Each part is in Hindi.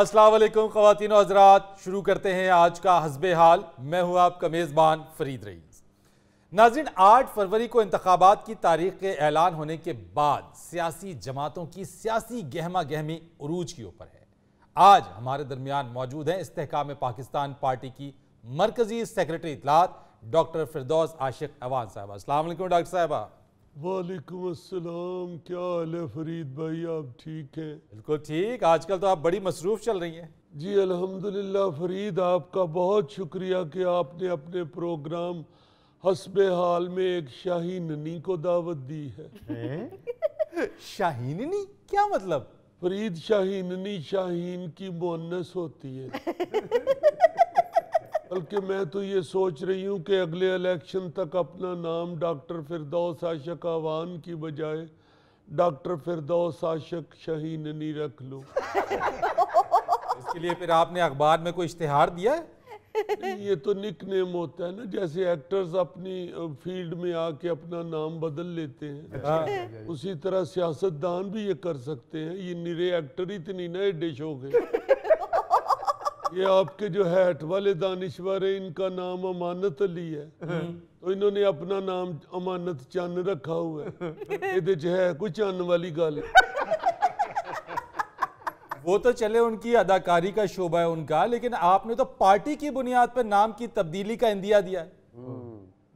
अस्सलाम वालेकुम ख़वातीन और हज़रात, शुरू करते हैं आज का हस्बे हाल। मैं हूं आपका मेज़बान फरीद रईस। नाज़रीन, 8 फरवरी को इंतखाबात की तारीख के ऐलान होने के बाद सियासी जमातों की सियासी गहमा गहमी उरूज की ऊपर है। आज हमारे दरमियान मौजूद हैं इस्तेहकाम पाकिस्तान पार्टी की मरकजी सेक्रेटरी इत्तलात डॉक्टर फिरदौस आशिक अवान साहबा। अस्सलाम वालेकुम डॉक्टर साहबा। वालेकुम अस्सलाम। क्या हाल है फरीद भाई, आप ठीक हैं? बिल्कुल ठीक। आजकल तो आप बड़ी मसरूफ चल रही हैं। जी अल्हम्दुलिल्लाह फरीद, आपका बहुत शुक्रिया कि आपने अपने प्रोग्राम हस्बे हाल में एक शाहीननी को दावत दी है। शाहीननी क्या मतलब? फरीद, शाहीननी शाहीन की मुअन्नस होती है। बल्कि मैं तो ये सोच रही हूँ कि अगले इलेक्शन तक अपना नाम डॉक्टर फिरदौस आशिक अवान की बजाय डॉक्टर फिरदौस आशिक शाहीननी रख लूँ। इसके लिए फिर आपने अखबार में कोई इश्तिहार दिया है? ये तो निक नेम होता है ना, जैसे एक्टर्स अपनी फील्ड में आके अपना नाम बदल लेते हैं, उसी तरह सियासतदान भी ये कर सकते हैं। ये निरे एक्टर ही तो नहीं ना एडे शो गए। ये आपके जो हैट वाले दानिश्वर है, इनका नाम अमानत अली है, तो इन्होंने अपना नाम अमानत चन्न रखा हुआ है। ये है कोई चन्न वाली गल? वो तो चले, उनकी अदाकारी का शोबा है उनका, लेकिन आपने तो पार्टी की बुनियाद पर नाम की तब्दीली का इंदिया दिया है।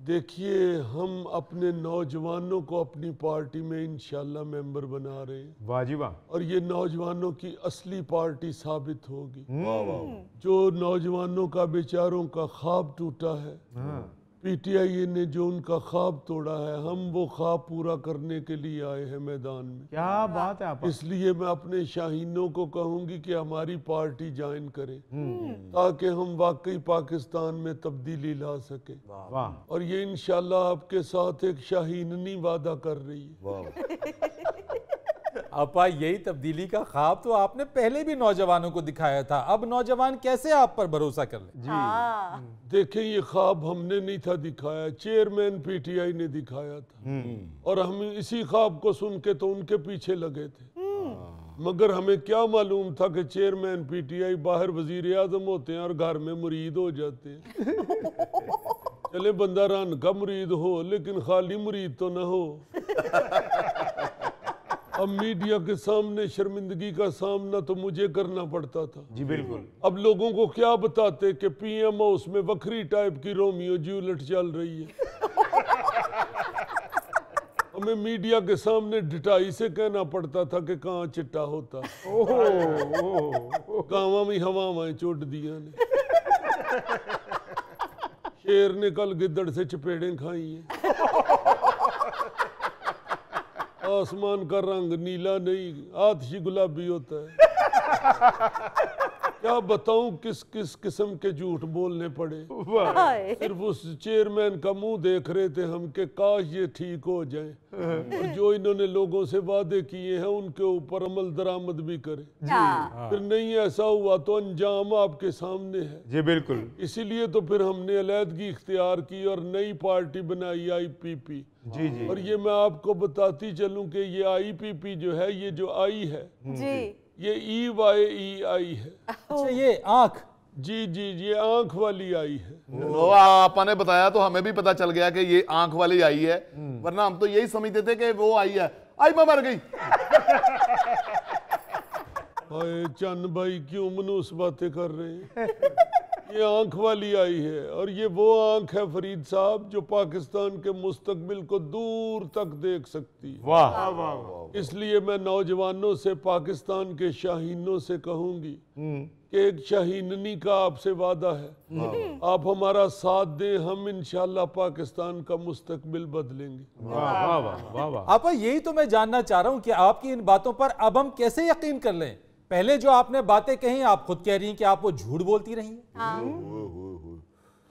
देखिए, हम अपने नौजवानों को अपनी पार्टी में इंशाल्लाह मेंबर बना रहे हैं। वाजिबा। और ये नौजवानों की असली पार्टी साबित होगी। जो नौजवानों का बेचारों का ख्वाब टूटा है, पीटीआई ने जो उनका ख्वाब तोड़ा है, हम वो ख्वाब पूरा करने के लिए आए हैं मैदान में। क्या बात है आप। इसलिए मैं अपने शाहीनों को कहूंगी कि हमारी पार्टी ज्वाइन करें, ताकि हम वाकई पाकिस्तान में तब्दीली ला सके। वाह। और ये इंशाल्लाह आपके साथ एक शाहीननी वादा कर रही है। आपा, यही तब्दीली का ख्वाब तो आपने पहले भी नौजवानों को दिखाया था, अब नौजवान कैसे आप पर भरोसा कर ले? देखें, ये ख्वाब हमने नहीं था दिखाया, चेयरमैन पीटीआई ने दिखाया था, और हम इसी ख्वाब को सुन के तो उनके पीछे लगे थे। मगर हमें क्या मालूम था कि चेयरमैन पीटीआई बाहर वजीर आजम होते हैं और घर में मुरीद हो जाते हैं। चले बंदा रन का मुरीद हो, लेकिन खाली मुरीद तो ना हो। अब मीडिया के सामने शर्मिंदगी का सामना तो मुझे करना पड़ता था। जी बिल्कुल। अब लोगों को क्या बताते कि पीएम हाउस में बकरी टाइप की रोमियो जूलियट चल रही है। हमें मीडिया के सामने ढिठाई से कहना पड़ता था कि कहाँ चिट्टा होता। गाँव में हवा में चोट दिया ने। शेर ने कल गिद्दड़ से चपेड़ें खाई हैं। आसमान का रंग नीला नहीं, आतिशी गुलाबी होता है। क्या बताऊं किस किस किस्म के झूठ बोलने पड़े। सिर्फ उस चेयरमैन का मुंह देख रहे थे हम कि काश ये ठीक हो जाए, और जो इन्होंने लोगों से वादे किए हैं उनके ऊपर अमल दरामद भी करे। फिर नहीं ऐसा हुआ तो अंजाम आपके सामने है। जी बिल्कुल। इसीलिए तो फिर हमने अलहदगी इख्तियार की और नई पार्टी बनाई, IPP। जी जी। और ये मैं आपको बताती चलूं कि ये IPP जो है, ये जो आई है जी, ये EYEI है। अच्छा, ये आंख? जी जी, ये आंख वाली आई है। लो, आपने बताया तो हमें भी पता चल गया कि ये आंख वाली आई है, वरना हम तो यही समझते थे कि वो आई है। आई मैं मर गई। हाय चन्न भाई, क्यों मनूस बातें कर रहे हैं? ये आंख वाली आई है, और ये वो आंख है फरीद साहब जो पाकिस्तान के मुस्तकबिल को दूर तक देख सकती है। वाह। इसलिए मैं नौजवानों से, पाकिस्तान के शाहीनों से कहूंगी कि एक शाहीननी का आपसे वादा है, आप हमारा साथ दें, हम इंशाल्लाह पाकिस्तान का मुस्तकबिल बदलेंगे। वाह वाह वाह वाह। आपा, यही तो मैं जानना चाह रहा हूं कि आपकी इन बातों पर अब हम कैसे यकीन कर लें? पहले जो आपने बातें कही, आप खुद कह रही हैं कि आप वो झूठ बोलती रही हैं।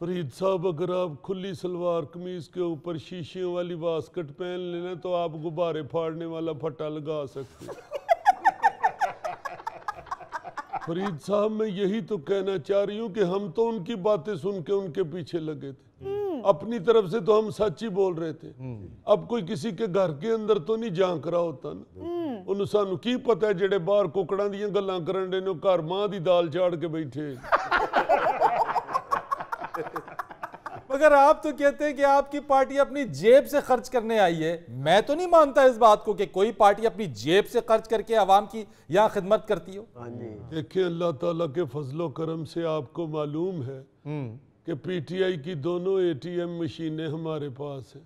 फरीद साहब, अगर आप खुली सलवार कमीज के ऊपर शीशियों वाली वास्कट पहन लेना तो आप गुब्बारे फाड़ने वाला फट्टा लगा सकते हैं। फरीद साहब, मैं यही तो कहना चाह रही हूँ कि हम तो उनकी बातें सुन के उनके पीछे लगे थे, अपनी तरफ से तो हम सच ही बोल रहे थे। अब कोई किसी के घर के अंदर तो नहीं झांक रहा होता ना। ਉਹਨੂੰ ਸਾਨੂੰ ਕੀ ਪਤਾ ਹੈ ਜਿਹੜੇ ਬਾਹਰ ਕੁਕੜਾਂ ਦੀਆਂ ਗੱਲਾਂ ਕਰਨ ਦੇ ਨੇ ਘਰ ਮਾਂ ਦੀ ਦਾਲ ਚਾੜ ਕੇ ਬੈਠੇ। मगर आप तो कहते हैं कि आपकी पार्टी अपनी जेब से खर्च करने आई है। मैं तो नहीं मानता इस बात को कि कोई पार्टी अपनी जेब से खर्च करके आवाम की यहाँ खिदमत करती हो। देखिए अल्लाह ताला के फजलो करम से आपको मालूम है कि पीटीआई की दोनों एटीएम मशीनें हमारे पास हैं।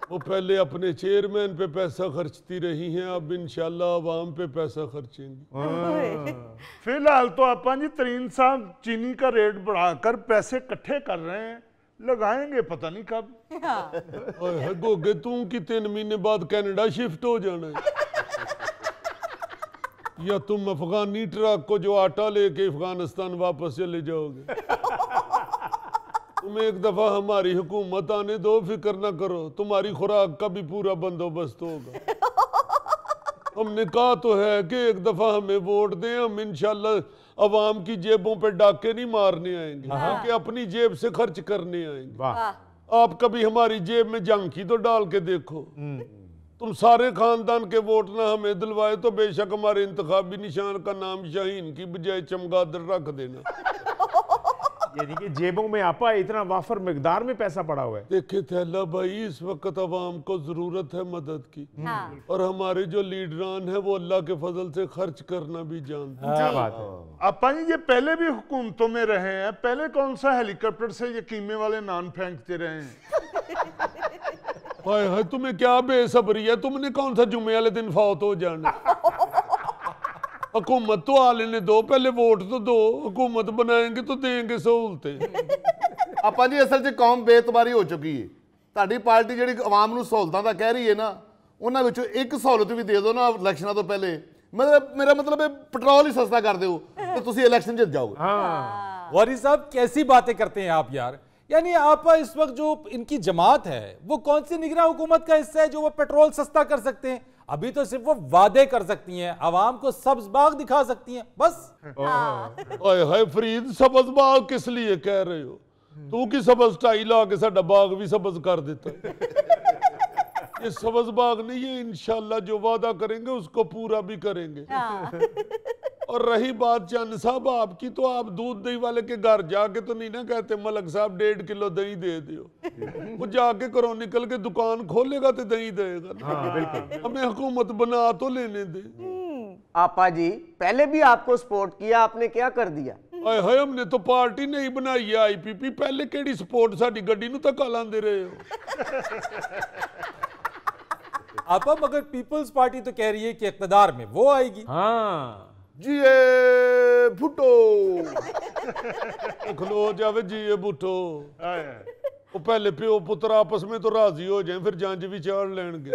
वो पहले अपने चेयरमैन पे पैसा खर्चती रही हैं, अब इंशाल्लाह अवाम पे पैसा खर्चेंगी। फिलहाल तो आपा जी तरीन साहब चीनी का रेट बढ़ाकर पैसे इकट्ठे कर रहे हैं, लगाएंगे पता नहीं कब। ओए गोगे तू कि 3 महीने बाद कनाडा शिफ्ट हो जाना है या तुम अफगानी ट्रक को जो आटा लेके अफगानिस्तान वापस चले जाओगे। तुम एक दफा हमारी हुकूमत आने दो, फिक्र ना करो, तुम्हारी खुराक का भी पूरा बंदोबस्त होगा। हमने कहा तो है कि एक दफा हमें वोट दें, हम इंशाल्लाह अवाम की जेबों पे डाके नहीं मारने आएंगे, बल्कि अपनी जेब से खर्च करने आएंगे। आप कभी हमारी जेब में झांकी तो डाल के देखो। तुम सारे खानदान के वोट ना हमें दिलवाए तो बेशक हमारे इंतखाबी निशान का नाम शाहीन की बजाय चमगादड़ रख देना। यानी कि जेबों में आपा इतना वाफर मिकदार में पैसा पड़ा हुआ है। देखिए थैला भाई, इस वक्त अवाम को जरूरत है मदद की, और हमारे जो लीडरान है वो अल्लाह के फजल से खर्च करना भी जानते हैं। क्या बात है। आपा जी ये पहले भी हुकूमतों में रहे हैं, पहले कौन सा हेलीकॉप्टर से ये कीमे वाले नान फेंकते रहे हैं। हाय हाय, तुम्हें क्या बेसब्री है, तुमने कौन सा जुम्मे वाले दिन फौत हो जाना। हुकूमत तो आ लेने दो, पहले वोट तो दो, हुकूमत बनाएंगे तो देंगे सहूलतें। ਆਪਾਂ ਜੀ ਅਸਲ 'ਚ ਕੌਮ ਬੇਤਬਾਰੀ ਹੋ ਚੁੱਕੀ ਹੈ। ਤੁਹਾਡੀ ਪਾਰਟੀ ਜਿਹੜੀ ਆਵਾਮ ਨੂੰ ਸਹੂਲਤਾਂ ਦਾ ਕਹਿ ਰਹੀ ਹੈ ਨਾ, ਉਹਨਾਂ ਵਿੱਚੋਂ ਇੱਕ ਸਹੂਲਤ ਵੀ ਦੇ ਦਿਓ ਨਾ ਇਲੈਕਸ਼ਨਾਂ ਤੋਂ ਪਹਿਲੇ। मेरा मतलब है पेट्रोल ही सस्ता कर दो तो तुसी इलेक्शन जीत जाओगे। वारी साहब कैसी बातें करते हैं आप यार। यानी आप इस वक्त जो इनकी जमात है वो कौन सी निगरान हुकूमत का हिस्सा है जो वो पेट्रोल सस्ता कर सकते हैं? अभी तो सिर्फ वो वादे कर सकती हैं, आवाम को सब्ज बाग दिखा सकती हैं बस। हाय हाय फरीद, सब्ज बाग किस लिए कह रहे हो? तू की सब्ज टाई ला के साडा बाग भी सब्ज कर देता। ये सब्ज बाग नहीं है, इंशाल्लाह जो वादा करेंगे उसको पूरा भी करेंगे। और रही बात चंद साहब आपकी, तो आप दूध दही वाले के घर जाके तो नहीं ना कहते मलक साहब 1.5 किलो दही दे दियो। वो जाके करो निकल के दुकान खोलेगा तो दही देगा ना। हमें हुकूमत बना तो लेने दे। आपा जी पहले भी आपको सपोर्ट किया, आपने क्या कर दिया? हाय हमने तो पार्टी नहीं बनाई है आईपीपी, पहले केड़ी सपोर्ट साडी गड्डी नूं धक्का लांदे रहे हो। आप मगर पीपल्स पार्टी तो कह रही है कि इक़्तिदार में वो आएगी। हाँ जी भुट्टो खलो जावे जी भुट्टो। वो पहले प्यो पुत्र आपस में तो राजी हो जाए, फिर जंज भी चाड़ लेंगे।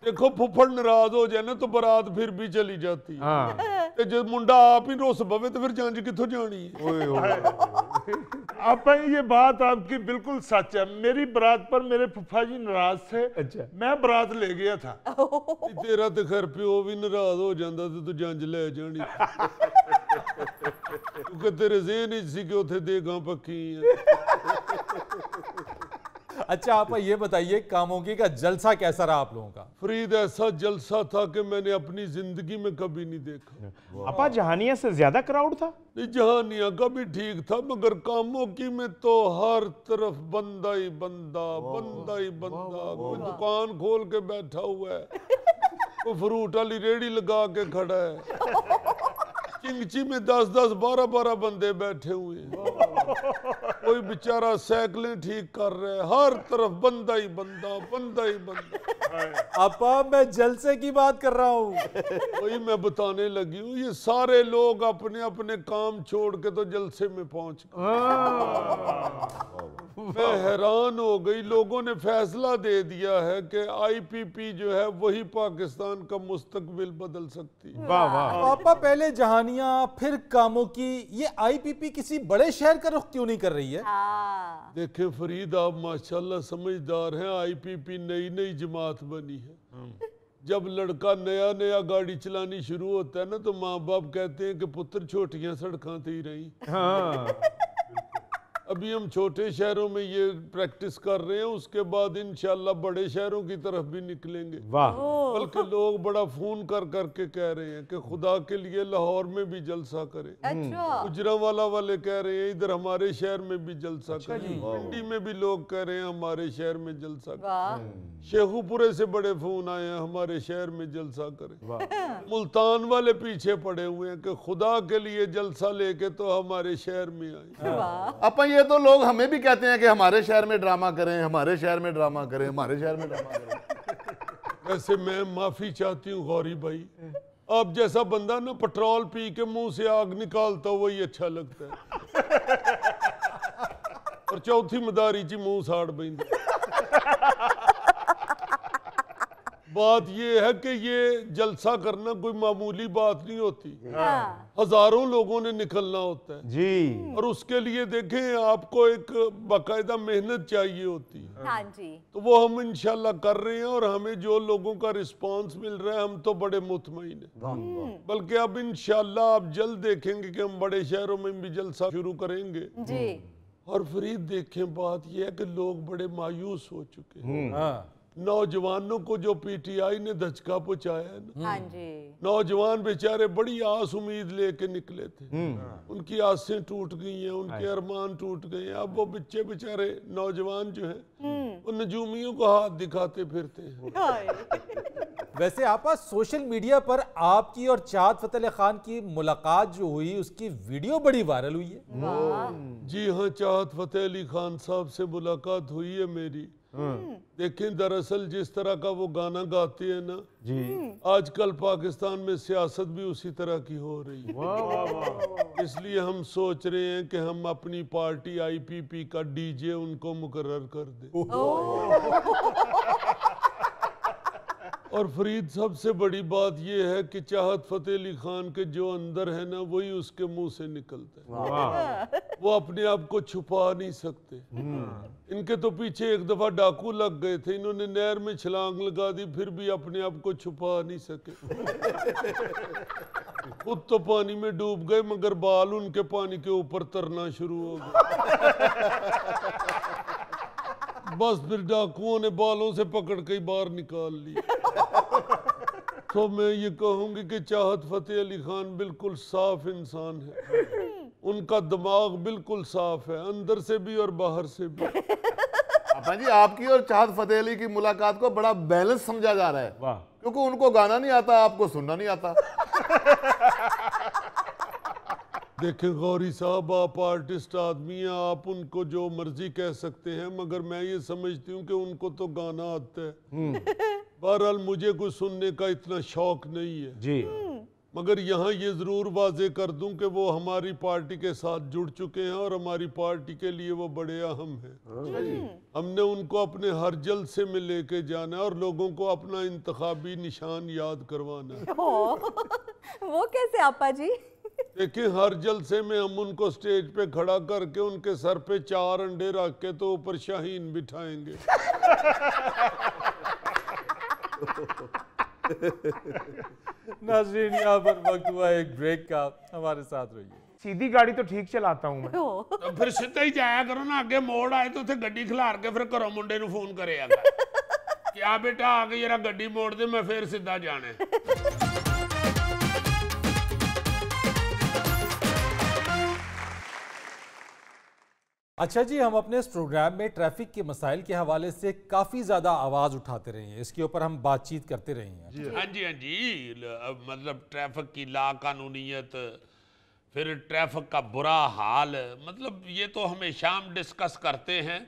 देखो फुफड़ नाराज हो जाए ना तो बारात फिर भी चली जाती है। हाँ। जब मुंडा आप ही रोस पवे तो फिर जंज किथों जानी है। आपा ये बात आपकी बिल्कुल सच है। मेरी बारात पर मेरे फुफा जी नाराज थे। अच्छा। मैं बारात ले गया था। तेरा तो खैर प्यो भी नाराज हो जाता तो तू जंज ले जानी। क्योंकि तेरे ज़हन च सी कि उथे देगा पक्की है। अच्छा आप ये बताइए कामोगी का जलसा कैसा रहा आप लोगों का? फरीद ऐसा जलसा था कि मैंने अपनी जिंदगी में कभी नहीं देखा। आपा जहानिया से ज्यादा क्राउड था? नहीं जहानिया का भी ठीक था, मगर कामोगी में तो हर तरफ बंदा ही बंदा, बंदा ही बंदा। कोई दुकान खोल के बैठा हुआ है, कोई फ्रूट वाली रेड़ी लगा के खड़ा है, चिंगची में 10-10 12-12 बंदे बैठे हुए हैं, कोई बेचारा साइकिलें ठीक कर रहा है, हर तरफ बंदा ही बंदा, बंदा ही बंदा। आपा मैं जलसे की बात कर रहा हूँ। वही मैं बताने लगी हूँ, ये सारे लोग अपने अपने काम छोड़ के तो जलसे में पहुंच गए। मैं हैरान हो गई, लोगों ने फैसला दे दिया है कि आईपीपी जो है वही पाकिस्तान का मुस्तकबिल बदल सकती है। वाह वाह। पापा पहले जहानिया फिर कामों की, ये आईपीपी किसी बड़े शहर का रुख क्यों नहीं कर रही है? देखें फरीद आप माशाल्लाह समझदार हैं, आईपीपी नई नई जमात बनी है। जब लड़का नया नया गाड़ी चलानी शुरू होता है ना तो माँ बाप कहते हैं कि पुत्र छोटियां सड़कों ते ही रही। हाँ। अभी हम छोटे शहरों में ये प्रैक्टिस कर रहे हैं, उसके बाद इंशाल्लाह बड़े शहरों की तरफ भी निकलेंगे। वाह। बल्कि लोग बड़ा फोन कर करके कह रहे हैं कि खुदा के लिए लाहौर में भी जलसा करें। अच्छा। गुजरांवाला वाले कह रहे हैं इधर हमारे शहर में भी जलसा करें। मंडी में भी लोग कह रहे हैं हमारे शहर में जलसा करें। शेखुपुरे से बड़े फोन आए हैं हमारे शहर में जलसा करें। मुल्तान वाले पीछे पड़े हुए हैं कि खुदा के लिए जलसा लेके तो हमारे शहर में आए। अपन ये तो लोग हमें भी कहते हैं कि हमारे शहर में ड्रामा करें, हमारे शहर में ड्रामा करें, हमारे शहर में ड्रामा करें। वैसे मैं माफी चाहती हूँ गौरी भाई, आप जैसा बंदा ना पेट्रोल पी के मुंह से आग निकालता हो वही अच्छा लगता है। और चौथी मदारी ची मुंह साड़ बंद। बात ये है कि ये जलसा करना कोई मामूली बात नहीं होती। हजारों लोगों ने निकलना होता है जी। और उसके लिए देखें आपको एक बाकायदा मेहनत चाहिए होती है। हाँ जी। तो वो हम इंशाल्लाह कर रहे हैं और हमें जो लोगों का रिस्पांस मिल रहा है हम तो बड़े मुतमईन हैं। बल्कि अब इंशाल्लाह आप जल्द देखेंगे कि हम बड़े शहरों में भी जलसा शुरू करेंगे जी। और फरीद देखें बात यह है कि लोग बड़े मायूस हो चुके हैं। नौजवानों को जो पीटीआई ने धचका पहुंचाया है ना, हाँ जी। नौजवान बेचारे बड़ी आस उम्मीद लेके निकले थे, उनकी आसें टूट गई हैं, उनके अरमान टूट गए हैं। अब वो बच्चे बेचारे नौजवान जो हैं वो नजूमियों को हाथ दिखाते फिरते हैं। वैसे आपा सोशल मीडिया पर आपकी और चाहत फतेह अली खान की मुलाकात जो हुई उसकी वीडियो बड़ी वायरल हुई है। जी हाँ, चाहत फतेह अली खान साहब से मुलाकात हुई है मेरी। देखें दरअसल जिस तरह का वो गाना गाते हैं ना जी, आजकल पाकिस्तान में सियासत भी उसी तरह की हो रही है। इसलिए हम सोच रहे हैं कि हम अपनी पार्टी आईपीपी का डीजे उनको मुकर्रर कर दें। और फरीद सबसे बड़ी बात यह है कि चाहत फतेह अली खान के जो अंदर है ना वही उसके मुंह से निकलता है। वो अपने आप को छुपा नहीं सकते। इनके तो पीछे एक दफा डाकू लग गए थे, इन्होंने नहर में छलांग लगा दी फिर भी अपने आप को छुपा नहीं सके। खुद तो पानी में डूब गए मगर बाल उनके पानी के ऊपर तरना शुरू हो गए। बस फिर डाकुओं ने बालों से पकड़ के बाहर निकाल लिया। तो मैं ये कहूंगी कि चाहत फतेह अली खान बिल्कुल साफ इंसान है, उनका दिमाग बिल्कुल साफ है अंदर से भी और बाहर से भी। पापा जी आपकी और चाहत फतेह अली की मुलाकात को बड़ा बैलेंस समझा जा रहा है। वाह। क्योंकि उनको गाना नहीं आता, आपको सुनना नहीं आता। देखें गौरी साहब, आप आर्टिस्ट आदमी हैं, आप उनको जो मर्जी कह सकते हैं मगर मैं ये समझती हूँ कि उनको तो गाना आता है। बहरहाल मुझे कोई सुनने का इतना शौक नहीं है जी, मगर यहाँ ये ज़रूर वाजे कर दूं कि वो हमारी पार्टी के साथ जुड़ चुके हैं और हमारी पार्टी के लिए वो बड़े अहम हैं। हमने उनको अपने हर जलसे में लेके जाना है और लोगों को अपना इंतखाबी निशान याद करवाना है। वो कैसे आपा जी? देखिए हर जलसे में हम उनको स्टेज पे खड़ा करके उनके सर पे 4 अंडे रख के तो ऊपर शाहीन बिठाएंगे। नाज़रीन यहाँ पर वक्त हुआ एक ब्रेक का, हमारे साथ रहिए। सीधी गाड़ी तो ठीक चलाता हूँ मैं। तो फिर सीधा ही जाया करो ना, आगे मोड़ आए तो उसे गड्डी खिलार के फिर घरों मुंडे नु फोन करे क्या बेटा आगे जरा गड्डी मोड़ दे मैं फिर सीधा जाना है। अच्छा जी, हम अपने इस प्रोग्राम में ट्रैफिक के मसाइल के हवाले से काफ़ी ज़्यादा आवाज़ उठाते रहे हैं, इसके ऊपर हम बातचीत करते रहे हैं। हाँ जी मतलब ट्रैफिक की लाकानूनियत, फिर ट्रैफिक का बुरा हाल, मतलब ये तो हमेशा हम डिस्कस करते हैं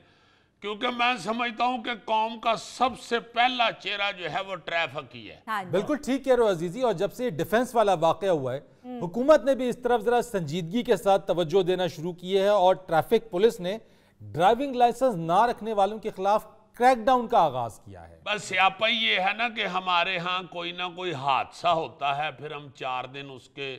क्योंकि मैं समझता हूँ कि कौम का सबसे पहला चेहरा जो है वो ट्रैफिक ही है। हाँ जी। बिल्कुल ठीक कह रहे हो अजीजी, और जब से डिफेंस वाला वाकया हुआ है हुकूमत ने भी इस तरफ जरा संजीदगी के साथ तवज्जो देना शुरू की है और ट्रैफिक पुलिस ने ड्राइविंग लाइसेंस ना रखने वालों के खिलाफ क्रैकडाउन का आगाज किया है। बस स्यापा ये है ना कि हमारे यहाँ कोई ना कोई हादसा होता है, फिर हम 4 दिन उसके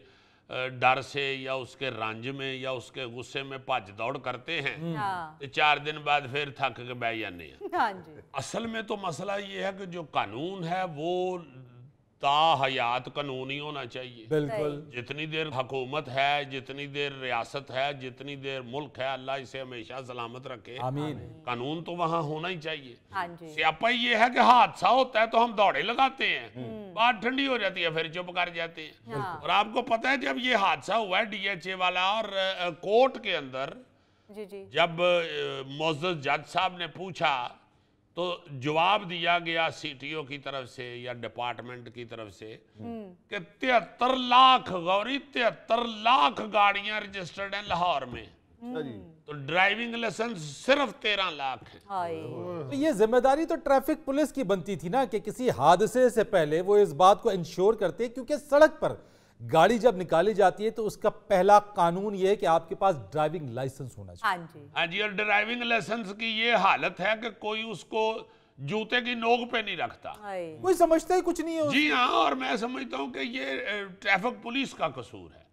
डर से या उसके रंज में या उसके गुस्से में भज दौड़ करते हैं। हाँ। तो 4 दिन बाद फिर थक के बह जाते हैं। हाँ जी। असल में तो मसला ये है कि जो कानून है वो ताहयात कानून ही होना चाहिए। बिल्कुल। जितनी देर हुकूमत है, जितनी देर रियासत है, जितनी देर मुल्क है, अल्लाह इसे हमेशा सलामत रखे। आमीन। कानून तो वहाँ होना ही चाहिए। हाँ जी। स्यापा ये है कि हादसा होता है तो हम दौड़े लगाते हैं, बात ठंडी हो जाती है, फिर चुप कर जाते हैं। हाँ। और आपको पता है जब ये हादसा हुआ है DHA वाला और कोर्ट के अंदर जी जी। जब मोअज़्ज़ज़ जज साहब ने पूछा तो जवाब दिया गया CTO की तरफ से या डिपार्टमेंट की तरफ से कि 73 लाख गौरी 73 लाख गाड़ियां रजिस्टर्ड हैं लाहौर में, तो ड्राइविंग लाइसेंस सिर्फ 13 लाख है। तो ये जिम्मेदारी तो ट्रैफिक पुलिस की बनती थी ना कि किसी हादसे से पहले वो इस बात को इंश्योर करते, क्योंकि सड़क पर गाड़ी जब निकाली जाती है तो उसका पहला कानून ये है कि आपके पास ड्राइविंग लाइसेंस होना चाहिए। हाँ जी। हाँ जी, और ड्राइविंग लाइसेंस की ये हालत है कि कोई उसको जूते की नोक पे नहीं रखता, कोई समझता ही कुछ नहीं है जी हाँ। और मैं समझता हूँ कि ये ट्रैफिक पुलिस का कसूर है।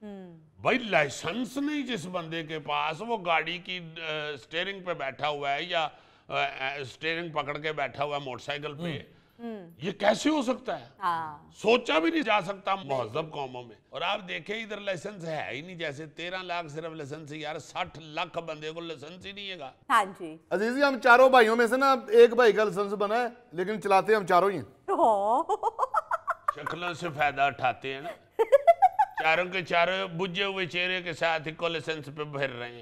भाई लाइसेंस नहीं जिस बंदे के पास, वो गाड़ी की स्टीयरिंग पे बैठा हुआ है या स्टीयरिंग पकड़ के बैठा हुआ है मोटरसाइकिल पे, ये कैसे हो सकता है? हाँ। सोचा भी नहीं जा सकता महज़ब कौमों में। और आप देखें इधर लाइसेंस है ही नहीं, जैसे 13 लाख सिर्फ लाइसेंस है यार, 60 लाख बंदे को लाइसेंस ही नहीं है। हाँ जी। अजीजी, हम चारों भाइयों में से ना एक भाई का लाइसेंस बना है, लेकिन चलाते हम चारों ही हैं। शक्लों से फायदा उठाते हैं ना, चारों के चारों बुझे हुए चेहरे के साथ इको लाइसेंस पे भर रहे हैं।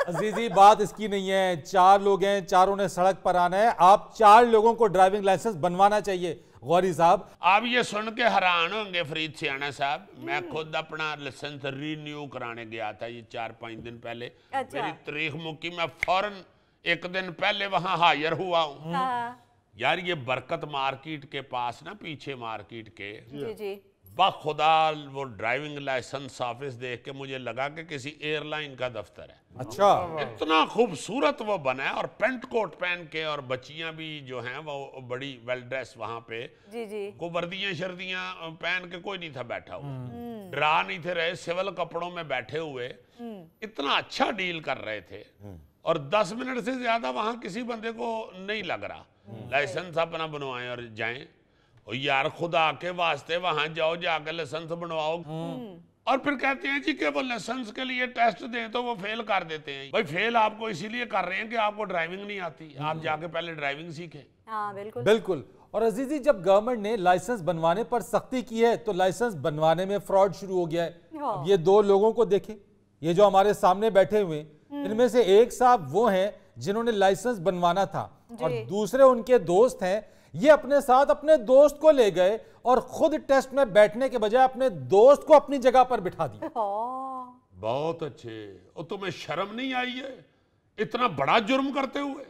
अजीजी, बात इसकी नहीं है, 4 लोग हैं, चारों ने सड़क पर आना है, आप 4 लोगों को ड्राइविंग लाइसेंस बनवाना चाहिए। गौरी साहब, आप ये सुन के हैरान होंगे फरीद सियाना साहब, मैं खुद अपना लाइसेंस रीन्यू कराने गया था ये 4-5 दिन पहले। अच्छा। मेरी तारीख मुक्की, मैं फौरन 1 दिन पहले वहां हाजिर हुआ हूँ। यार ये बरकत मार्केट के पास ना, पीछे मार्केट के, जी जी। बाखुदा वो ड्राइविंग लाइसेंस ऑफिस देख के मुझे लगा कि किसी एयरलाइन का दफ्तर है। अच्छा। इतना खूबसूरत वो बना है, और पेंट कोट पहन के, और बच्चियां भी जो हैं वो बड़ी वेल ड्रेस वहां पे, जी जी। को वर्दियां शर्दियां पहन के कोई नहीं था बैठा हुआ, डरा नहीं थे रहे, सिविल कपड़ों में बैठे हुए इतना अच्छा डील कर रहे थे। और 10 मिनट से ज्यादा वहां किसी बंदे को नहीं लग रहा। लाइसेंस अपना बनवाएं और जाएं। और यार खुदा के वास्ते वहां जाओ, जाके लाइसेंस बनवाओ, और फिर कहते हैं जी कि वो लाइसेंस के लिए टेस्ट दें तो वो फेल कर देते हैं। भाई फेल आपको इसीलिए कर रहे हैं कि आपको ड्राइविंग नहीं आती, आप जाके पहले ड्राइविंग सीखें। हाँ बिल्कुल बिल्कुल। और अजीजी, जब गवर्नमेंट ने लाइसेंस बनवाने पर सख्ती की है तो लाइसेंस बनवाने में फ्रॉड शुरू हो गया है। अब ये 2 लोगों को देखें, ये जो हमारे सामने बैठे हुए, इनमें से एक साहब वो हैं जिन्होंने लाइसेंस बनवाना था, और दूसरे उनके दोस्त हैं। ये अपने साथ अपने दोस्त को ले गए और खुद टेस्ट में बैठने के बजाय अपने दोस्त को अपनी जगह पर बिठा दिया। बहुत अच्छे। और तुम्हें शर्म नहीं आई है इतना बड़ा जुर्म करते हुए?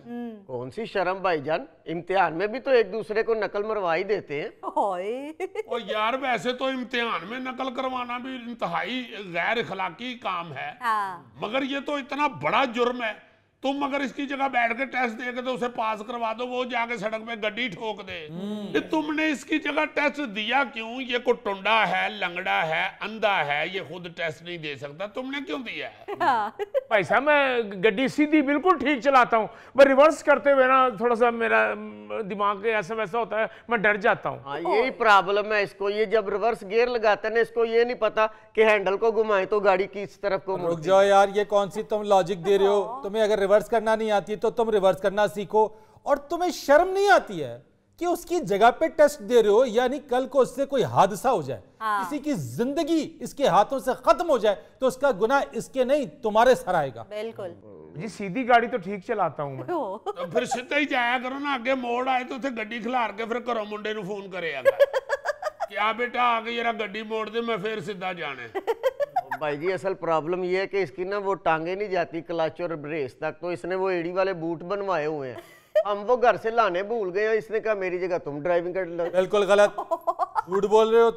कौन सी शर्म भाईजान, इम्तिहान में भी तो एक दूसरे को नकल मरवा ही देते हैं। और यार वैसे तो इम्तिहान में नकल करवाना भी इंतहाई गैर इखलाकी काम है। हाँ। मगर ये तो इतना बड़ा जुर्म है, तुम अगर इसकी जगह बैठ के टेस्ट देके तो उसे पास करवा दो, वो जाके सड़क पे गड्डी ठोक दे। ये तुमने इसकी जगह टेस्ट दिया क्यों? ये को टुंडा है, लंगड़ा है, अंधा है, ये खुद टेस्ट नहीं दे सकता, तुमने क्यों दिया है? भाई साहब मैं गड्डी सीधी बिल्कुल ठीक चलाता हूँ, पर रिवर्स करते हुए ना थोड़ा सा मेरा दिमाग ऐसा वैसा होता है, मैं डर जाता हूँ। हाँ यही प्रॉब्लम है इसको, ये जब रिवर्स गियर लगाते हैं इसको ये नहीं पता कि हैंडल को घुमाए तो गाड़ी किस तरफ को रुक जाओ यार, ये कौन सी तुम लॉजिक दे रहे हो? तुम्हें अगर रिवर्स करना नहीं आती तो तुम रिवर्स करना सीखो। और तुम्हें शर्म नहीं आती है कि उसकी जगह पे टेस्ट दे रहे हो, यानी कल को उससे कोई हादसा हो जाए, किसी की जिंदगी इसके हाथों से खत्म हो जाए तो उसका गुनाह इसके नहीं तुम्हारे सर आएगा। बिल्कुल जी, सीधी गाड़ी तो ठीक चलाता हूँ मैं। तो फिर सीधा ही जाया करो ना, आगे मोड़ आए तो उसे गड्डी खिलार के फिर करो मुंडे नु फोन करे क्या बेटा आगे जरा गड्डी मोड़ दे, मैं फिर सीधा जाने। भाई जी असल प्रॉब्लम ये है कि इसकी ना वो टांगे नहीं जाती क्लच और ब्रेस तक, तो इसने वो एड़ी वाले बूट बनवाए हुए हैं, हम वो घर से लाने भूल गए। इसने कहा मेरी जगह तुम ड्राइविंग कर लो। बिल्कुल गलत, झूठ बोल रहे हो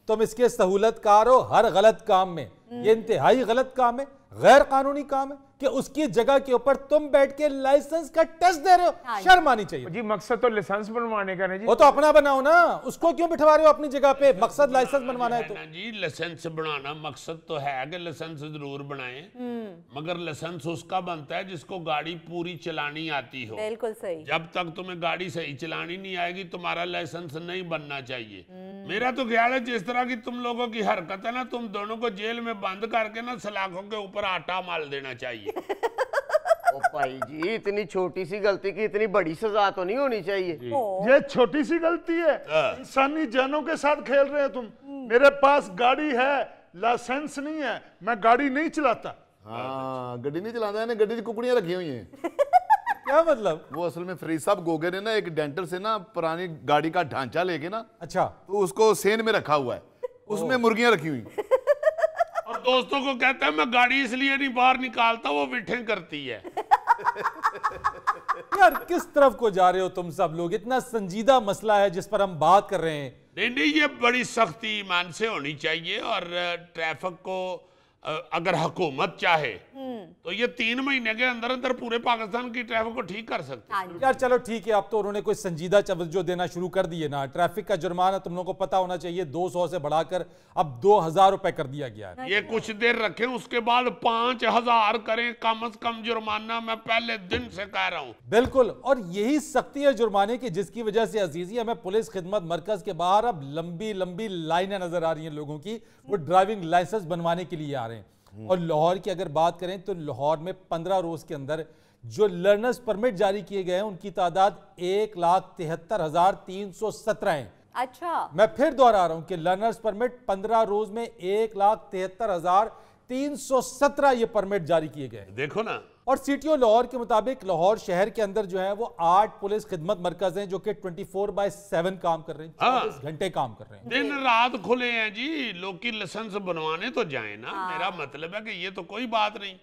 तुम इसके सहूलतकार हो हर गलत काम में। ये इंतहाई गलत काम है, गैर कानूनी काम है कि उसकी जगह के ऊपर तुम बैठ के लाइसेंस का टेस्ट दे रहे हो। शर्म आनी चाहिए जी। मकसद तो लाइसेंस बनवाने का नहीं जी, वो तो अपना बनाओ ना, उसको क्यों बिठवा रहे हो अपनी जगह पे? मकसद लाइसेंस बनवाना है तो जी, लाइसेंस बनाना मकसद तो है कि लाइसेंस जरूर बनाएं, मगर लाइसेंस उसका बनता है जिसको गाड़ी पूरी चलानी आती हो। बिल्कुल सही। जब तक तुम्हें गाड़ी सही चलानी नहीं आएगी तुम्हारा लाइसेंस नहीं बनना चाहिए। मेरा तो ख्याल है जिस तरह की तुम लोगों की हरकत है ना, तुम दोनों को जेल में बंद करके ना सलाखों के ऊपर आटा माल देना चाहिए। ओ भाई जी, इतनी छोटी सी गलती की इतनी बड़ी सजा तो नहीं होनी चाहिए। ये छोटी सी गलती है, इंसानी जानों के साथ खेल रहे हो तुम। मेरे पास गाड़ी है, लाइसेंस नहीं है, मैं गाड़ी नहीं चलाता। हाँ, गड्डी नहीं चलाता है, गड्डी की कुकड़ियां रखी हुई हैं। क्या मतलब? वो असल में फरीद साहब गोगे ने ना एक डेंटर से ना पुरानी गाड़ी का ढांचा लेके ना, अच्छा, तो उसको सेन में रखा हुआ है, उसमें मुर्गियां रखी हुई। और दोस्तों को कहता है मैं गाड़ी इसलिए नहीं बाहर निकालता, वो विठे करती है। यार किस तरफ को जा रहे हो तुम सब लोग? इतना संजीदा मसला है जिस पर हम बात कर रहे हैं। नहीं, ये बड़ी सख्ती ईमान से होनी चाहिए। और ट्रैफिक को अगर हुकूमत चाहे तो ये 3 महीने के अंदर अंदर पूरे पाकिस्तान की ट्रैफिक को ठीक कर सकते हैं। यार चलो ठीक है, अब तो उन्होंने कोई संजीदा तवज्जो देना शुरू कर दिए ना। ट्रैफिक का जुर्माना तुम लोगों को पता होना चाहिए 200 से बढ़ाकर अब 2000 रुपए कर दिया गया है। ये कुछ देर रखें, उसके बाद 5000 करें कम से कम जुर्माना। मैं पहले दिन से कह रहा हूं। बिल्कुल, और यही सख्ती है जुर्माने की जिसकी वजह से अजीजी हमें पुलिस खिदमत मरकज के बाहर अब लंबी लंबी लाइनें नजर आ रही हैं लोगों की, वो ड्राइविंग लाइसेंस बनवाने के लिए आ रहे हैं। और लाहौर की अगर बात करें तो लाहौर में 15 रोज के अंदर जो लर्नर्स परमिट जारी किए गए हैं उनकी तादाद 1,73,317 है। अच्छा, मैं फिर दोहरा रहा हूं कि लर्नर्स परमिट 15 रोज में 1,73,317 ये परमिट जारी किए गए। देखो ना, और सीटीओ लाहौर के मुताबिक लाहौर शहर के अंदर जो है वो 8 पुलिस खिदमत मरकज हैं जो कि 24/7 काम कर रहे हैं, 24 घंटे काम कर रहे हैं। दिन रात खुले हैं जी। लोग की लाइसेंस बनवाने तो जाए ना। मेरा मतलब है कि ये तो कोई बात नहीं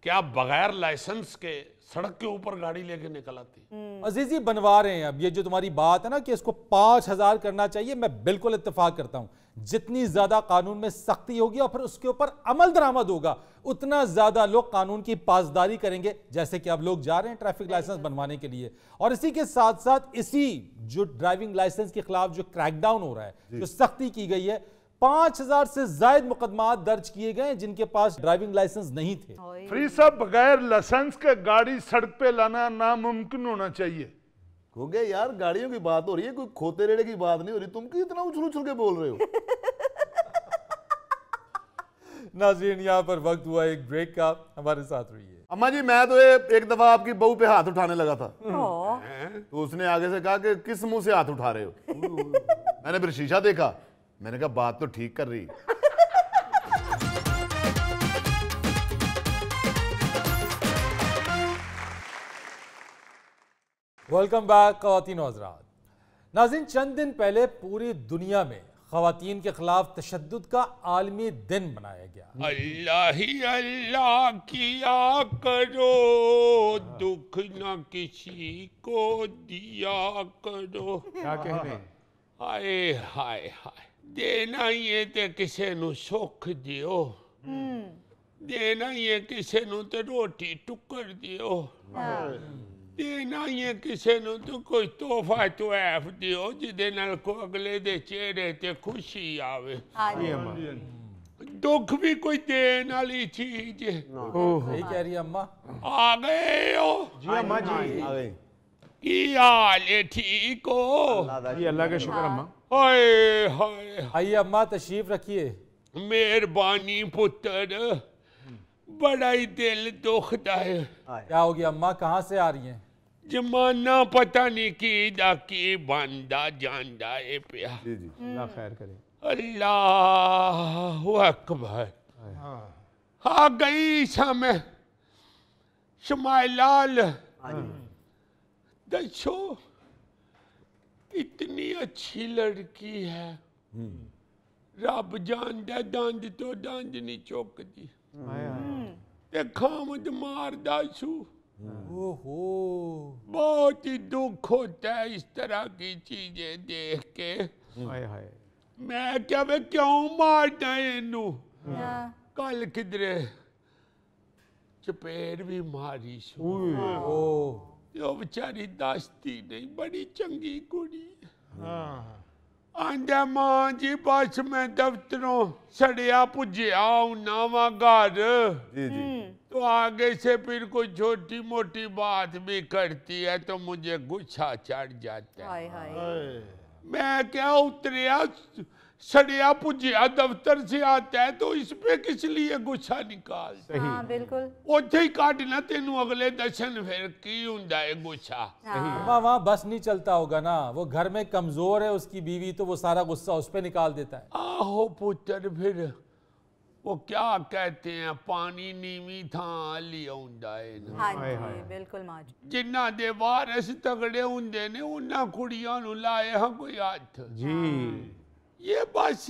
कि आप बगैर लाइसेंस के सड़क के ऊपर गाड़ी लेके निकल आती। अजीजी बनवा रहे हैं। अब ये जो तुम्हारी बात है ना कि इसको 5000 करना चाहिए, मैं बिल्कुल इत्तेफाक करता हूं। जितनी ज्यादा कानून में सख्ती होगी और फिर उसके ऊपर अमल दरामद होगा, उतना ज्यादा लोग कानून की पासदारी करेंगे, जैसे कि अब लोग जा रहे हैं ट्रैफिक लाइसेंस बनवाने के लिए। और इसी के साथ साथ इसी जो ड्राइविंग लाइसेंस के खिलाफ जो क्रैकडाउन हो रहा है, जो सख्ती की गई है, 5000 से ज्यादा मुकदमा दर्ज किए गए जिनके पास ड्राइविंग लाइसेंस नहीं थे। फ्री साहब, बगैर लाइसेंस के गाड़ी सड़क पे लाना नामुमकिन होना चाहिए। हो गया यार, गाड़ियों की बात हो रही है, कोई खोते रेड़े की बात नहीं हो रही। तुम क्यों इतना उछल उछल के बोल रहे हो? नाज़रीन, यहाँ पर वक्त हुआ एक ब्रेक का, हमारे साथ रहिए। अम्मा जी, मैं तो एक दफा आपकी बहू पे हाथ उठाने लगा था, तो उसने आगे से कहा कि किस मुंह से हाथ उठा रहे हो? मैंने फिर शीशा देखा, मैंने कहा बात तो ठीक कर रही। वेलकम बैक ख़वातीन और हज़रात। नाज़रीन, चंद दिन पहले पूरी दुनिया में ख़वातीन के खिलाफ तशद्दुद का आलमी दिन मनाया गया। अल्लाह ही अल्लाह किया करो, दुख न किसी को दिया करो। क्या कहने? हाय हाय हाय, देना ये ते किसे नु सुख दियो, देना ये किसे नु ते रोटी टुकर दियो, देना ये किसे नु तो कोई तोहफा तुएफ दियो जिदे नाल को अगले दे चेहरे ते खुशी आवे। दुख भी कोई देने वाली चीज है। यही कह रही है अम्मा। आ गए हो जी अम्मा जी, आ गए। की हाल है? ठीक हो? जी अल्लाह का शुक्र अम्मा। हाय हाय, आइए अम्मा, तशरीफ रखिए। मेहरबानी पुत्र, बड़ा ही दिल दुखदा है। क्या हो गया अम्मा, कहाँ से आ रही हैं? जमाना पता नहीं की बनदा जांदा है पिया। जी जी, अल्लाह खैर करे। अल्लाहु अकबर। आ गई समय शमाइलाल, दसो इतनी अच्छी लड़की है, रब जानदा दंद तो दंद नहीं चुकदी, ते खामद मारदा सू। ओहो, बहुत ही दुख होता है इस तरह की चीजें देख के। हाय हाय, मैं क्या वे क्यों मारदा इनू? कल किधरे चपेड़ भी मारी सू, तो बेचारी दसती नहीं, बड़ी चंगी कुड़ी। आंदा मां जी बस मैं दफ्तरों सड़िया पुजिया आना वा घर, जी जी, तो आगे से फिर कोई छोटी मोटी बात भी करती है तो मुझे गुस्सा चढ़ जाता है। हाय हाय। मैं क्या उतरिया सड़िया पुजिया दफ्तर से आता है तो इस पे किस लिए गुस्सा निकाल? हाँ बिल्कुल। ਉੱਥੇ ਹੀ काटना तेनू अगले दर्शन फिर की हुंदा है गुस्सा। वहाँ बस नहीं चलता होगा ना, वो घर में कमजोर है उसकी बीवी तो वो सारा गुस्सा उस पे निकाल देता है। आहो पुत्र फिर वो क्या कहते हैं पानी नीवी था लिया हुंदा है ना। हाँ जी बिल्कुल माँ जी। जिन्ना दे वारिस तगड़े हुंदे ने उन्ना कुड़ियां नु लाए हां कोई हाथ जी। ये बस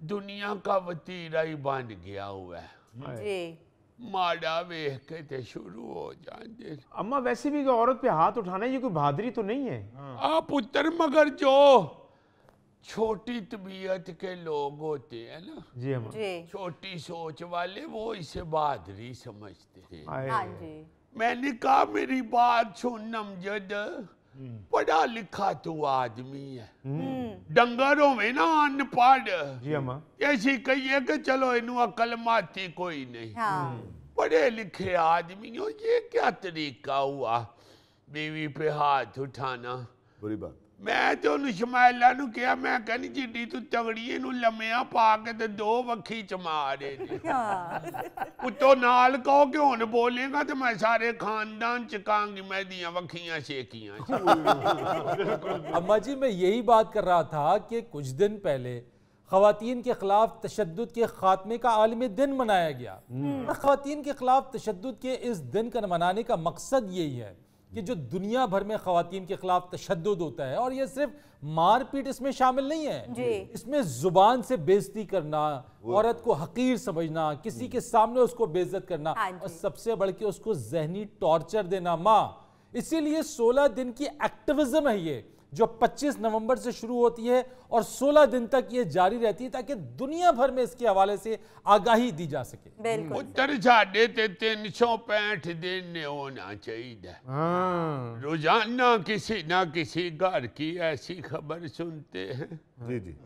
दुनिया का वतीरा ही बन गया हुआ है जी। माड़ा वेख के ते शुरू हो जाते। अम्मा वैसे भी औरत पे हाथ उठाना ये कोई बहादुरी तो नहीं है। आ पुत्र मगर जो छोटी तबीयत के लोग होते हैं ना जी अम्मा जी। छोटी सोच वाले वो इसे बहादुरी समझते हैं। हाँ जी। मैंने कहा मेरी बात सुन अमजद, पढ़ा लिखा तू आदमी है, डंगर होवे ना अनपढ़ जी अम्मा ऐसी कहिए कि चलो इनू अकल माती कोई नहीं, हाँ। पढ़े लिखे आदमी हो ये क्या तरीका हुआ बीवी पे हाथ उठाना? बुरी बात। मैं तो शमैला नु कहा मैं कहनी जिड्डी तू तगड़ी इनू लम्मिया पा के ते दो वक्खी च मारे उतो नाल कहो कि हुन बोलेगा तो मैं सारे खानदान च कांगी मैं दियां वक्खियां शेकियां। अम्मा जी मैं यही बात कर रहा था कि कुछ दिन पहले ख़वातीन के खिलाफ तशद्दुद के खात्मे का आलमी दिन मनाया गया। ख़वातीन के खिलाफ तशद्दुद के इस दिन का मनाने का मकसद यही है कि जो दुनिया भर में ख़वातीन के खिलाफ तशद्दुद होता है, और ये सिर्फ मारपीट इसमें शामिल नहीं है जी। इसमें जुबान से बेइज्जती करना, औरत को हकीर समझना, किसी के सामने उसको बेइज्जत करना, हाँ और जी। सबसे बढ़ के उसको जहनी टॉर्चर देना। माँ इसीलिए 16 दिन की एक्टिविज्म है ये जो 25 नवंबर से शुरू होती है और 16 दिन तक ये जारी रहती है ताकि दुनिया भर में इसके हवाले से आगाही दी जा सके। बिल्कुल। उत्तर साढ़े ते 365 दिन होना चाहिए। हाँ रोजाना किसी ना किसी घर की ऐसी खबर सुनते हैं। जी जी।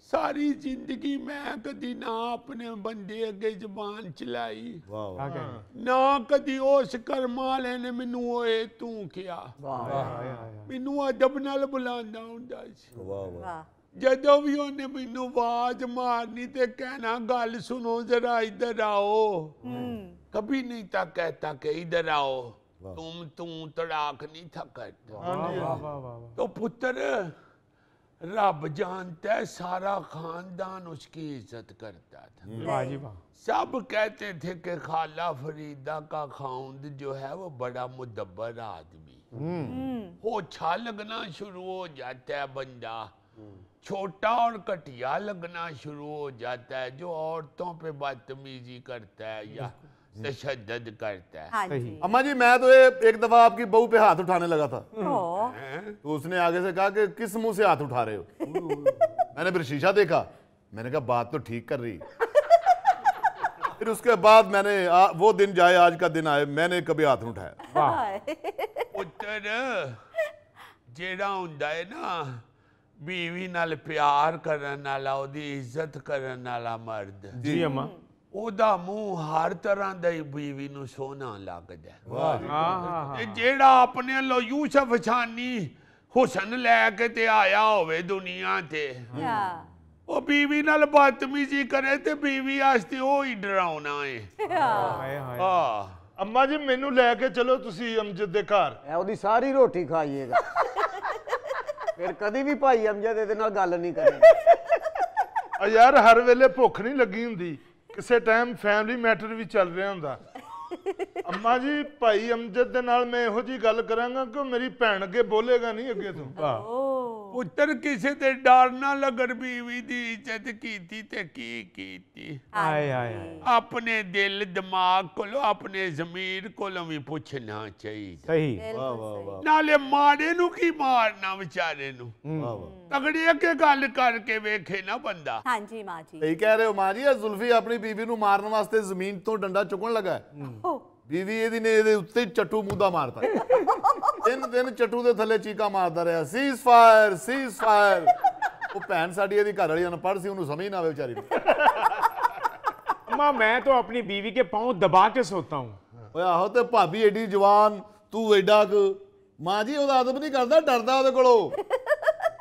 सारी जिंदगी मैं कदी ना अपने बंदे अगे जबान चलाई, वाह वाह। ना कदी उस कर्म वाले ने मैनू ओए तू किया, मैनू अदब नाल बुलांदा हुंदा सी। वाह वाह। वाह। जदों भी उन्हें मैनू आवाज मारनी ते कहना गल सुनो जरा इधर आओ, कभी नहीं था कहता कि इधर आओ, तुम तड़ाक नहीं था करता। तो पुत्र रब जानता है सारा खानदान उसकी इज्जत करता था। वाह जी वाह। सब कहते थे कि खाला फरीदा का खाउंद जो है वो बड़ा मुदब्बर आदमी हो, अच्छा लगना शुरू हो जाता है बंदा, छोटा और घटिया लगना शुरू हो जाता है जो औरतों पे बदतमीजी करता है या तशद्दुद करता है। हाँ जी। अम्मा जी मैं तो एक दफा आपकी बहू पे हाथ उठाने लगा था ओ, तो उसने आगे से कहा कि किस मुंह से हाथ उठा रहे हो? मैंने फिर शीशा देखा, मैंने कहा बात तो ठीक कर रही। फिर उसके बाद मैंने वो दिन जाए आज का दिन आए, मैंने कभी हाथ नहीं उठाया। पुत्र जेड़ा हुंदा है ना बीवी नाल प्यार करन वाला, ओदी इज्जत करन वाला मर्द, जी अम्मा ओदा मुंह हर तरह दा ही बीवी नू सोना लगदा है। हाँ ते जेड़ा अपने लो यूसुफ छानी हुसन लैके ते आया होवे दुनिया ते, ओ बीवी नाल बदतमीजी करे ते बीवी आस्ते ओ ही डराउना है। हाँ अम्मा जी मैनू लैके चलो तुसी अमजद दे घर। ਇਹ ਉਹਦੀ ਸਾਰੀ ਰੋਟੀ ਖਾਈਏਗਾ ਫਿਰ ਕਦੀ ਵੀ ਭਾਈ ਅਮਜਦ ਇਹਦੇ ਨਾਲ ਗੱਲ ਨਹੀਂ ਕਰੇਗਾ। ਆ ਯਾਰ ਹਰ ਵੇਲੇ ਭੁੱਖ ਨਹੀਂ ਲੱਗੀ ਹੁੰਦੀ, ਕਿਸੇ ਟਾਈਮ ਫੈਮਿਲੀ ਮੈਟਰ ਵੀ ਚੱਲ ਰਿਹਾ ਹੁੰਦਾ। ਅੰਮਾ ਜੀ ਭਾਈ ਅਮਜਦ ਦੇ ਨਾਲ ਮੈਂ ਇਹੋ ਜੀ ਗੱਲ ਕਰਾਂਗਾ ਕਿ ਉਹ ਮੇਰੀ ਭੈਣ ਅੱਗੇ ਬੋਲੇਗਾ ਨਹੀਂ ਅੱਗੇ ਤੋਂ। ਪੁੱਤਰ ਕਿਸੇ ਤੇ ਡਰ ਨਾ ਲੱਗਣ, ਬੀਵੀ ਦੀ ਇੱਜ਼ਤ ਕੀਤੀ ਤੇ ਕੀ ਕੀਤੀ। ਆਏ ਆਏ ਆਪਣੇ ਦਿਲ ਦਿਮਾਗ ਕੋਲੋਂ ਆਪਣੇ ਜ਼ਮੀਰ ਕੋਲੋਂ ਵੀ ਪੁੱਛਣਾ ਚਾਹੀਦਾ। ਸਹੀ वाह वाह वाह। ਨਾਲੇ ਮਾੜੇ ਨੂੰ ਕੀ ਮਾਰਨਾ ਵਿਚਾਰੇ ਨੂੰ, ਤਗੜੀ ਅੱਗੇ ਗੱਲ ਕਰਕੇ ਵੇਖੇ ਨਾ ਬੰਦਾ। हाँ जी माँ जी। सही कह रहे हो मां जी, जुल्फी अपनी बीवी ਨੂੰ ਮਾਰਨ ਵਾਸਤੇ ਜ਼ਮੀਨ ਤੋਂ ਡੰਡਾ ਚੁੱਕਣ ਲੱਗਾ ਹੈ। बीवी ਇਹਦੀ ਨੇ ਇਹਦੇ ਉੱਤੇ ਚੱਟੂ ਮੂੰਦਾ ਮਾਰਤਾ। 3 ਦਿਨ ਚੱਟੂ ਦੇ ਥੱਲੇ ਚੀਕਾ ਮਾਰਦਾ ਰਿਹਾ, ਸੀਜ਼ ਫਾਇਰ ਸੀਜ਼ ਫਾਇਰ। ਉਹ ਭੈਣ ਸਾਡੀ ਇਹਦੀ ਘਰ ਵਾਲੀ ਅਨਪੜ੍ਹ ਸੀ, ਉਹਨੂੰ ਸਮਝ ਨਾ ਆਵੇ ਵਿਚਾਰੀ ਨੂੰ। अम्मा मैं तो अपनी बीवी के पाँव दबा के सोता हूँ। ਓਏ ਆਹੋ ਤੇ ਭਾਬੀ ਏਡੀ ਜਵਾਨ, ਤੂੰ ਐਡਾ ਕੁ। ਮਾਂ ਜੀ ਉਹਦਾ ਅਦਬ ਨਹੀਂ ਕਰਦਾ, ਡਰਦਾ ਉਹਦੇ ਕੋਲੋਂ।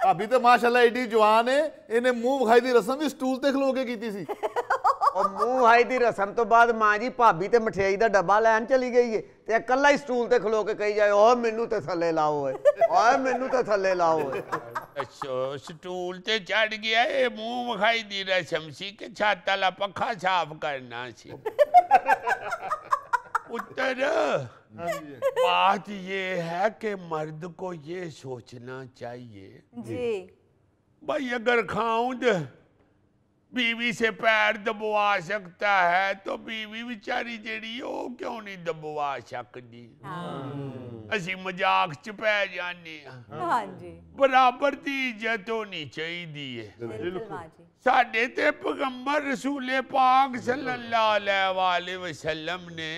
भाभी तो माशाल्लाह एडी जवान है, इन्हें मुंह विखाई दी रस्म भी स्टूल ते खलो के कीती सी। और मुंह हाई दी रस्म तो बाद मां जी भाभी ते मठियाई दा डब्बा लैन चली गई है ते इकल्ला ही स्टूल ते खलो के कही जाए ओए मैनू ते थल्ले लाओ ओए मैनू ते थल्ले लाओ। अच्छा स्टूल ते चढ़ गया ये मुंह विखाई दी रस्म सी के छत वाला पखा साफ करना सी। उत्तर बात ये है कि मर्द को ये सोचना चाहिए जी भाई अगर खाऊं बीवी से पैर दबवा सकता है तो बीवी बेचारी जेड़ी ओ क्यों नहीं दबवा सकती। असी मजाक च पै जाने हाँ जी बराबर दी इज्जत होनी चाहिए। बिल्कुल माँ जी साडे ते पैगंबर रसूले पाक सल्लल्लाहु अलैहि वसल्लम ने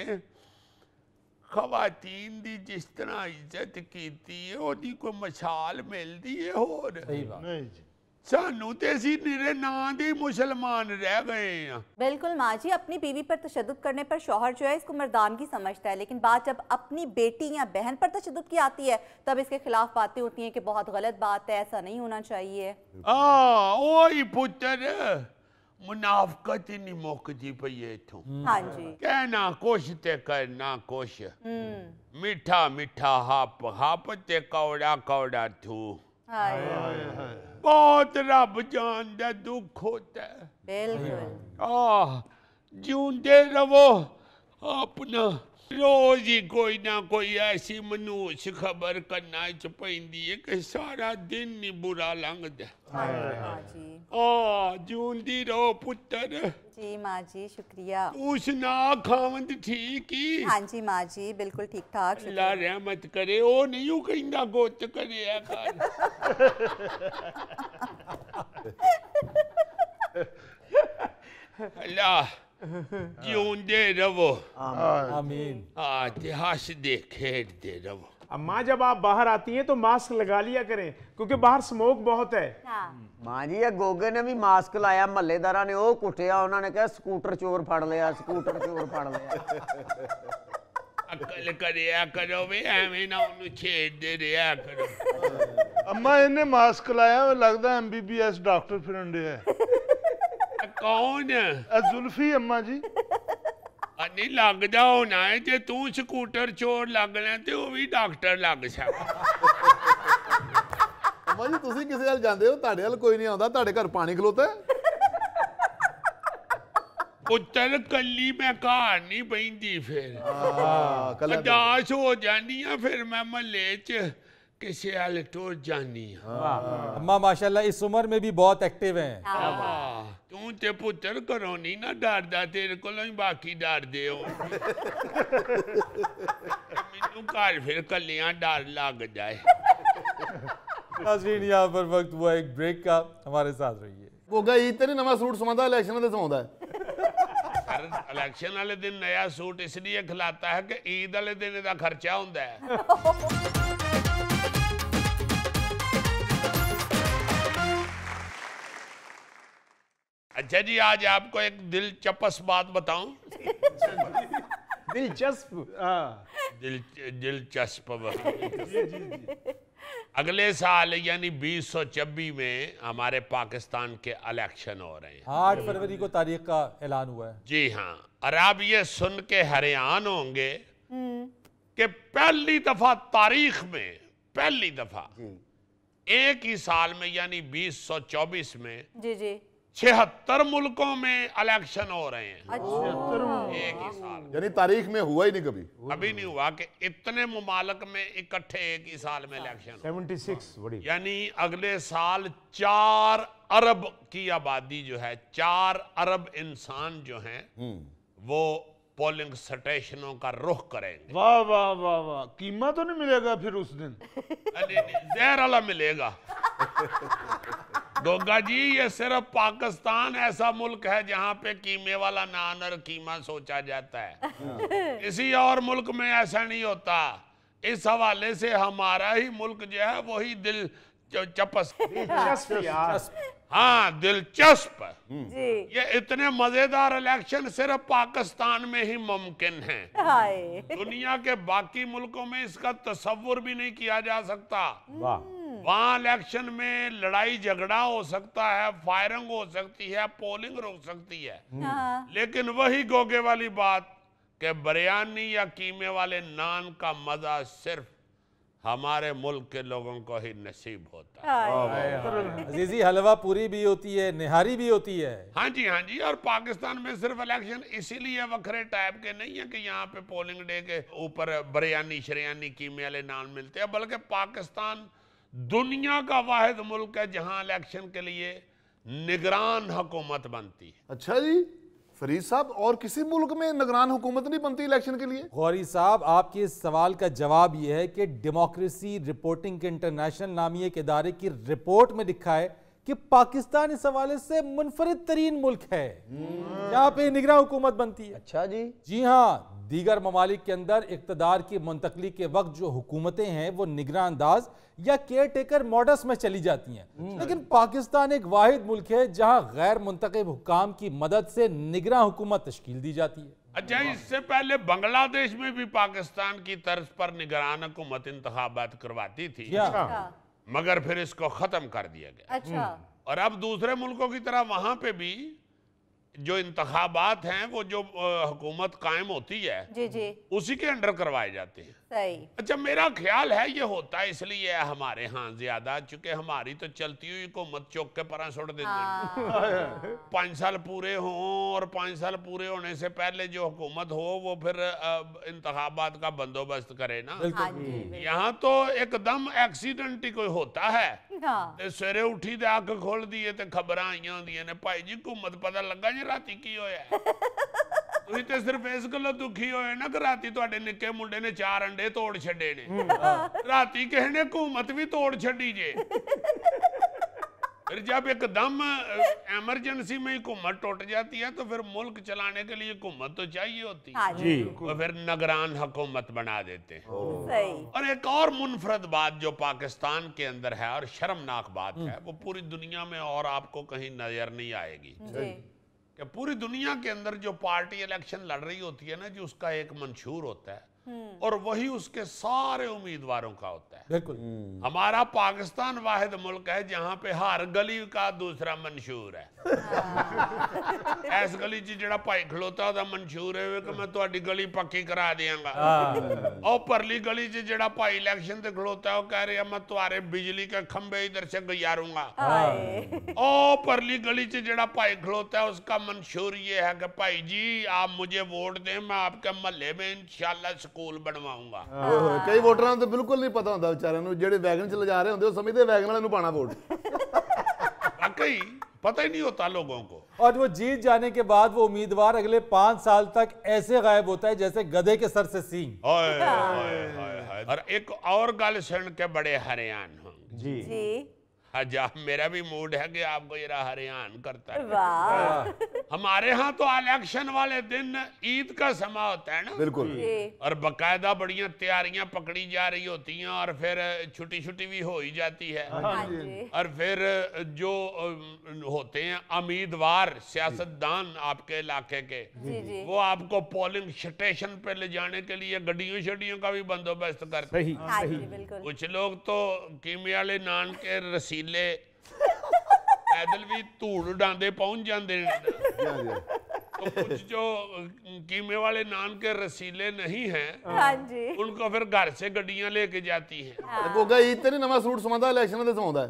खवातीन दी जिस तरह इज्जत कीती है ओदी कोई मिसाल मिलदी है होर सही बात। नहीं जी सानू ते असी निरे नां दे मुसलमान रह गए हैं। बिल्कुल माँ जी, अपनी बीवी पर तशद्दुद करने पर शौहर जो है इसको मर्दानगी समझता है, लेकिन बात जब अपनी बेटी या बहन पर तशद्दुद की आती है तब इसके खिलाफ बातें होती हैं कि बहुत गलत बात है, ऐसा नहीं होना चाहिए। ओही पुत्र मुनाफकत ही नहीं मुकदी पई इथों। हाँ जी कहना कुछ ते करना कुछ, मीठा मीठा हप हप ते कौड़ा कौड़ा थू। हाय बहुत रब जानदा दुख होता है। बिल्कुल जिਉਂਦੇ रवो अपना रोज ही कोई ना कोई ऐसी मनुष्य खबर करना च पैंदी है कि सारा दिन ही बुरा लंघदा। माँ जी जिਉਂਦੀ रहो पुत्र। जी माँ जी शुक्रिया। तू सुना खावंद ठीक ही? हाँ जी माँ जी बिल्कुल ठीक ठाक। अल्लाह रहमत करे ओ नहीं हूँ कहंदा गुत करे कर। अल्लाह जिਉਂਦੇ रहो। आमीन। ते हंसदे खेडदे रहो। अम्मा जब आप बाहर आती हैं तो मास्क लगा लिया करें क्योंकि बाहर स्मोक बहुत है। मां जी ये गोगे ने भी मास्क लाया, महल्लेदारा ने वो कुटिया, उन्होंने कहा स्कूटर चोर फड़ लिया, स्कूटर चोर फड़ लिया। अकल करिया करो वे एवें ना उन्हें छेड़दे रहा करो। अम्मा इन्हें मास्क लाया लगता MBBS डॉक्टर फिरन डे है। कौन जुल्फी अम्मा जी नहीं लगदा होना है जे तू स्कूटर चोर लगना ते वो भी डॉक्टर लग सकदा। अम्मा जी तुसी किसे हल जांदे हो, तुहाडे हल कोई नहीं आउंदा, तुहाडे घर पानी खलोता है। पुत्र कली मैं घर नहीं बहिंदी फिर उदास हो जानी है, फिर मैं महल्ले च किसी हल टुर जानी। अम्मा माशाल्लाह इस उम्र में भी बहुत एक्टिव हैं। तू ते पुत्र करो नहीं ना डरदा, तेरे कोलों ही बाकी डरदे हो। मैनू घर फिर कलियां डर लग जाए। नाज़रीन यहाँ पर वक्त हुआ एक ब्रेक का, हमारे साथ रहिए। गोगा ईद ते नहीं नवा सूट समांदा, इलेक्शन ते समांदा है। इलेक्शन वाले दिन नया सूट इसलिए खिलाता है कि ईद वाले दिन इसका खर्चा होता है। अच्छा जी आज आपको एक दिलचस्प बात बताऊं। दिलचस्प दिलचस्प अगले साल यानी 2026 में हमारे पाकिस्तान के इलेक्शन हो रहे हैं। 8 फरवरी को तारीख का ऐलान हुआ है। जी हाँ, और आप ये सुन के हैरान होंगे कि पहली दफा तारीख में, पहली दफा एक ही साल में यानी 2024 में जी जी 76 मुल्कों में इलेक्शन हो रहे हैं। अच्छा एक ही साल, यानी तारीख में हुआ ही नहीं कभी। अभी नहीं हुआ कि इतने मुमालक में इकट्ठे एक ही साल में इलेक्शन। 76 बड़ी, यानी अगले साल 4 अरब की आबादी जो है, 4 अरब इंसान जो हैं वो पोलिंग स्टेशनों का रुख करेंगे। वाह वाह वाह वाह, कीमा तो नहीं मिलेगा फिर उस दिन? जहर वाला मिलेगा। गोगा जी ये सिर्फ पाकिस्तान ऐसा मुल्क है जहां पे कीमे वाला नान और कीमा सोचा जाता है। किसी और मुल्क में ऐसा नहीं होता। इस हवाले से हमारा ही मुल्क जो है वही हाँ दिलचस्प। ये इतने मजेदार इलेक्शन सिर्फ पाकिस्तान में ही मुमकिन है। दुनिया के बाकी मुल्कों में इसका तसव्वुर भी नहीं किया जा सकता। वहां इलेक्शन में लड़ाई झगड़ा हो सकता है, फायरिंग हो सकती है, पोलिंग रुक सकती है, लेकिन वही गोगे वाली बात कि बिरयानी या कीमे वाले नान का मजा सिर्फ हमारे मुल्क के लोगों को ही नसीब होता है। अजीजी, हलवा पूरी भी होती है, निहारी भी होती है। हाँ जी, और पाकिस्तान में सिर्फ इलेक्शन इसीलिए वखरे टाइप के नहीं है कि यहाँ पे पोलिंग डे के ऊपर बिरयानी शरियानी कीमे वाले नान मिलते हैं, बल्कि पाकिस्तान दुनिया का वाहिद मुल्क है जहाँ इलेक्शन के लिए निगरान हुकूमत बनती है। अच्छा जी फरीद साहब, और किसी मुल्क में निगरान हुकूमत नहीं बनती इलेक्शन के लिए? गौरी साहब, आपके इस सवाल का जवाब यह है कि डेमोक्रेसी रिपोर्टिंग इंटरनेशनल नामी एक इदारे की रिपोर्ट में लिखा है कि पाकिस्तान इस हवाले से मुनफरिद तरीन मुल्क है यहाँ पे निगरान हुकूमत बनती है। अच्छा जी हाँ, दीगर ममालिक के अंदर इक़्तिदार की मुंतकली के वक्त जो हुकूमतें हैं वो निगरान अंदाज या केयर टेकर मॉडल्स में चली जाती हैं, लेकिन पाकिस्तान एक वाहिद मुल्क है जहां गैर मुंतखब हुकाम की मदद से निगरान हुकूमत तश्कील दी जाती है। अच्छा, इससे पहले बांग्लादेश में भी पाकिस्तान की तर्ज पर निगरान हुकूमत इंतखाबात करवाती थी, मगर फिर इसको खत्म कर दिया गया। अच्छा। और अब दूसरे मुल्कों की तरह वहां पे भी जो इंतखाबात हैं वो जो हुकूमत कायम होती है जी उसी के अंडर करवाए जाते हैं। सही। अच्छा, मेरा ख्याल है ये होता है इसलिए है हमारे यहाँ ज्यादा, चूंकि हमारी तो चलती हुई हुकूमत चौक के परा छोड़ देते हैं। 5 साल पूरे हों और 5 साल पूरे होने से पहले जो हुकूमत हो वो फिर इंतखाबात का बंदोबस्त करे ना। यहाँ तो एकदम एक्सीडेंट ही कोई होता है, सवेरे उठी तो अख खोल दिए तो खबर आई होंदियां ने, भाई जी हुकूमत पता लगा जी राती की होया। तुसीं ते सिर्फ इस गल्लों दुखी होए ना कि राती तुहाडे निक्के मुंडे ने 4 अंडे तोड़ छड्डे ने, राती किसी ने हुकूमत भी तोड़ छड्डी जे। फिर जब एकदम इमरजेंसी में हुकूमत टूट जाती है तो फिर मुल्क चलाने के लिए हुकूमत तो चाहिए होती है, तो फिर निगरान हुकूमत बना देते हैं। और एक और मुनफरद बात जो पाकिस्तान के अंदर है और शर्मनाक बात है, वो पूरी दुनिया में और आपको कहीं नजर नहीं आएगी कि पूरी दुनिया के अंदर जो पार्टी इलेक्शन लड़ रही होती है ना जी, उसका एक मंशूर होता है और वही उसके सारे उम्मीदवारों का होता है। बिल्कुल। हमारा पाकिस्तान वाहिद मुल्क है जहां पे हर गली का दूसरा मंशूर है। इस गली च जेड़ा भाई खलोता ओदा मंशूर है कि मैं तुहाडी गली पक्की करा देंगा, और परली गली च जेड़ा भाई इलेक्शन ते खलोता है वो कह रहा मैं तुम्हारे बिजली के खंबे इधर से गुजारूंगा। और परली गली च जेड़ा भाई खलोता है उसका मंशूर ये है कि भाई जी आप मुझे वोट दें, मैं आपके महल्ले में इंशाल्लाह स्कूल बनवाऊंगा। कई वोटरां नूं तो बिल्कुल नहीं पता होंदा बेचारिਆਂ ਨੂੰ, ਜਿਹੜੇ वैगन च ले जा रहे होंदे ਉਹ समझदे वैगन वाले ਨੂੰ पाना वोट। वाकई पता ही नहीं होता लोगों को। और वो जीत जाने के बाद वो उम्मीदवार अगले 5 साल तक ऐसे गायब होता है जैसे गधे के सर से सींग। और एक और गल सुन के बड़े हैरान होंगे जी। अच्छा, मेरा भी मूड है कि आपको ये हरियाण करता है। हमारे यहाँ तो इलेक्शन वाले दिन ईद का समा होता है ना, बिल्कुल, और बकायदा बढ़िया तैयारियां पकड़ी जा रही होती हैं और फिर छुट्टी भी हो ही जाती है। और फिर जो होते हैं उम्मीदवार सियासतदान आपके इलाके के, वो आपको पोलिंग स्टेशन पे ले जाने के लिए गड्डियों शड्डियों का भी बंदोबस्त करते हैं। कुछ लोग तो कीमे वाले नान के रसीले पैदल भी धूड़ डांदे पहुंच जाते हैं। तो कुछ जो कीमे वाले नान के रसीले नहीं हैं, उनको फिर घर से गड्डियां लेके जाती हैं। गोगा ईद ते नहीं नवा सूट समांदा, इलेक्शन ते समांदा है।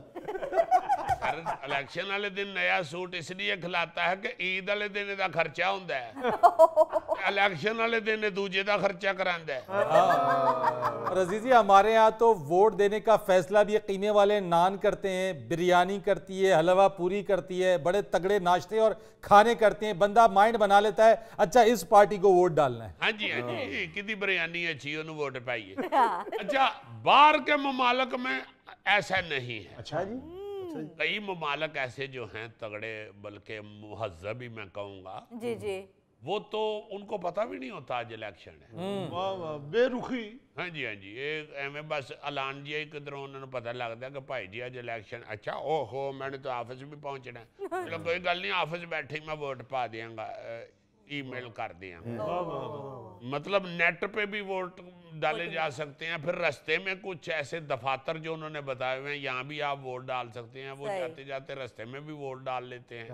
इलेक्शन वाले दिन नया सूट इसलिए खिलाता है कि ईद वाले दिन दा खर्चा होंदा है, इलेक्शन वाले दिन दूजे दा खर्चा करांदा है। और अजीजी, हमारे यहाँ तो वोट देने का फैसला भी कीमे वाले नान करते हैं, बिरयानी करती है, हलवा पूरी करती है, बड़े तगड़े नाश्ते और खाने करते हैं। बंदा माइंड बना लेता है अच्छा इस पार्टी को वोट डालना है। हाँ जी, कितनी बिरयानी अच्छी उन्हें वोट पाइए। अच्छा, बाहर के ममालक में ऐसा नहीं है। अच्छा जी, कई ममालक ऐसे जो हैं तगड़े, बल्कि मुहज्जब ही मैं कहूँगा जी, वो तो उनको पता भी नहीं होता आज इलेक्शन है। वाह वाह, बेरुखी। हाँ जी, एवं बस ऐलान जी किधरों उन्होंने पता लगता है कि भाई जी आज इलेक्शन। अच्छा, ओहो मैंने तो ऑफिस भी पहुंचना है, चलो कोई गल नहीं, ऑफिस बैठे मैं वोट पा देंगा, ईमेल कर देंगे। मतलब नेट पे भी वोट डाले जा सकते हैं, फिर रास्ते में कुछ ऐसे दफातर जो उन्होंने बताए हुए हैं, यहाँ भी आप वोट डाल सकते हैं, वो जाते जाते रास्ते में भी वोट डाल लेते हैं।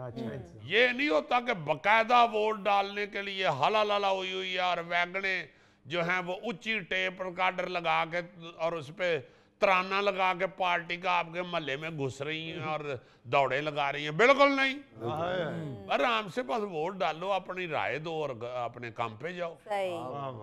ये नहीं होता कि बकायदा वोट डालने के लिए हला लला हुई हुई है और वैगने जो हैं वो ऊंची टेप रिकॉर्डर लगा के और उस पर तराना लगा के पार्टी का आपके मोहल्ले में घुस रही हैं और दौड़े लगा रही हैं। बिल्कुल नहीं, आराम से बस वोट डालो, अपनी राय दो और अपने काम पे जाओ।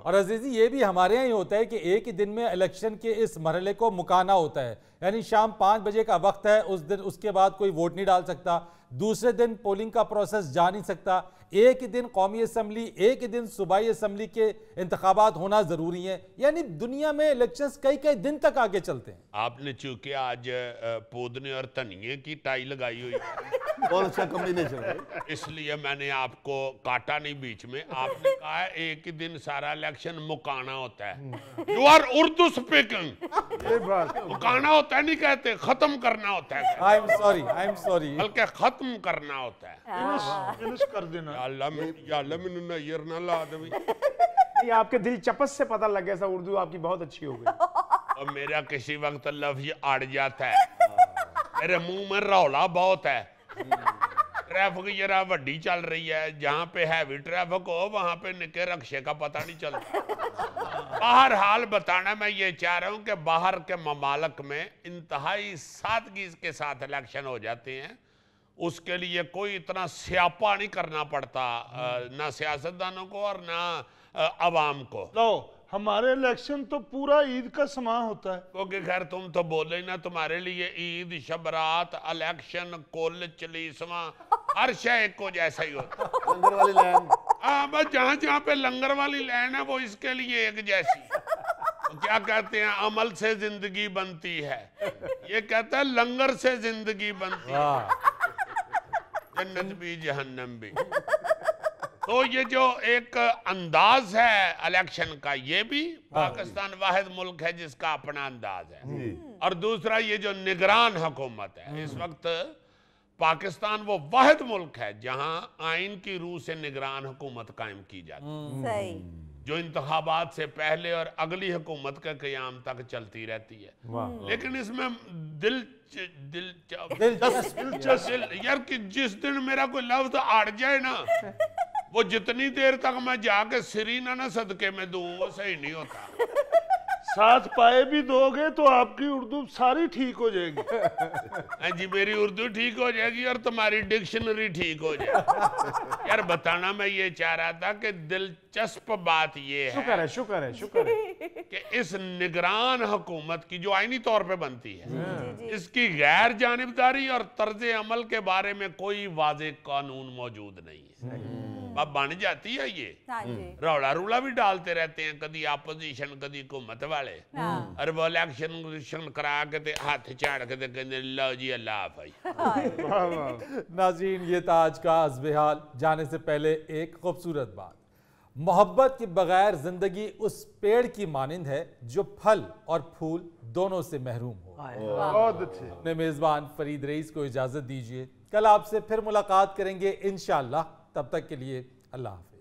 और अजीजी ये भी हमारे यहाँ ही होता है कि एक ही दिन में इलेक्शन के इस मरहले को मुकाना होता है, यानी शाम 5 बजे का वक्त है, उस दिन उसके बाद कोई वोट नहीं डाल सकता, दूसरे दिन पोलिंग का प्रोसेस जा नहीं सकता, एक ही दिन कौमी असम्बली, एक ही दिन सूबाई असम्बली के इंतखाबात होना जरूरी है, यानी दुनिया में इलेक्शंस कई कई दिन तक आगे चलते हैं। आपने चूंकि आज पुदीने और धनिये की टाई लगाई हुई है, बहुत अच्छा कॉम्बिनेशन है, इसलिए मैंने आपको काटा नहीं बीच में। आपने कहा है एक ही दिन सारा इलेक्शन मुकाना होता है। यू आर उर्दू स्पीकिंग, मुकाना होता है नहीं कहते, खत्म करना होता है। आई एम सॉरी, बल्कि खत्म करना होता है। फिनिश कर देना। ये आपके दिल चपस से पता लग गया, सा उर्दू आपकी बहुत अच्छी हो गई। और मेरा किसी वक्त लफ्ज अड़ जाता है, मेरे मुंह में रौला बहुत है। ट्रैफिक जरा वड्डी चल रही है, जहाँ पे हैवी ट्रैफिक हो वहां पे निके रक्शे का पता नहीं चलता। बाहर हाल बताना मैं ये चाह रहा हूँ कि बाहर के ममालक में इंतहाई सादगी के साथ इलेक्शन हो जाते हैं, उसके लिए कोई इतना स्यापा नहीं करना पड़ता, ना सियासतदानों को और ना अवाम को। लो हमारे इलेक्शन तो पूरा ईद का समान होता है। क्योंकि खैर तुम तो बोले ही ना, तुम्हारे लिए ईद, शबरात, इलेक्शन, कुल, चलीसवा हर शय को जैसा ही होता है। लंगर वाली लाइन, हाँ बस जहाँ जहाँ पे लंगर वाली लाइन है वो इसके लिए एक जैसी। तो क्या कहते हैं, अमल से जिंदगी बनती है, ये कहता है लंगर से जिंदगी बनती है, जन्नत भी जहन्नम भी। तो ये जो एक अंदाज है इलेक्शन का, ये भी पाकिस्तान वाहिद मुल्क है जिसका अपना अंदाज है। और दूसरा ये जो निगरान हुकूमत है, इस वक्त पाकिस्तान वो वाहिद मुल्क है जहां आइन की रूह से निगरान हुकूमत कायम की जाती है, जो इंतखाबात से पहले और अगली हुकूमत के क़याम तक चलती रहती है। लेकिन इसमें यार कि जिस दिन मेरा कोई लफ्ज अड़ जाए ना, वो जितनी देर तक मैं जाके सिरीना ना सदके में दूं वो सही नहीं होता। साथ पाए भी दोगे तो आपकी उर्दू सारी ठीक हो जाएगी। जी मेरी उर्दू ठीक हो जाएगी और तुम्हारी डिक्शनरी ठीक हो जाएगी। यार बताना मैं ये चाह रहा था कि दिलचस्प बात ये है, शुक्र है कि इस निगरान हुकूमत की जो आईनी तौर पे बनती है, इसकी गैर जानिबदारी और तर्ज अमल के बारे में कोई वाज़ेह कानून मौजूद नहीं है। अब बन जाती है ये, रौला रूला भी डालते रहते हैं, कभी अपोजिशन कभी हुकूमत वाले, और वो इलेक्शन करा के ते हाथ चाड़ के कहते लो जी अल्लाह भाई। नाज़रीन, ये था आज का हस्बे हाल। जाने से पहले एक खूबसूरत बात, मोहब्बत के बगैर जिंदगी उस पेड़ की मानिंद है जो फल और फूल दोनों से महरूम हो। बहुत अच्छे। अपने मेजबान फरीद रईस को इजाजत दीजिए, कल आपसे फिर मुलाकात करेंगे इंशाअल्लाह। तब तक के लिए अल्लाह हाफ़िज़।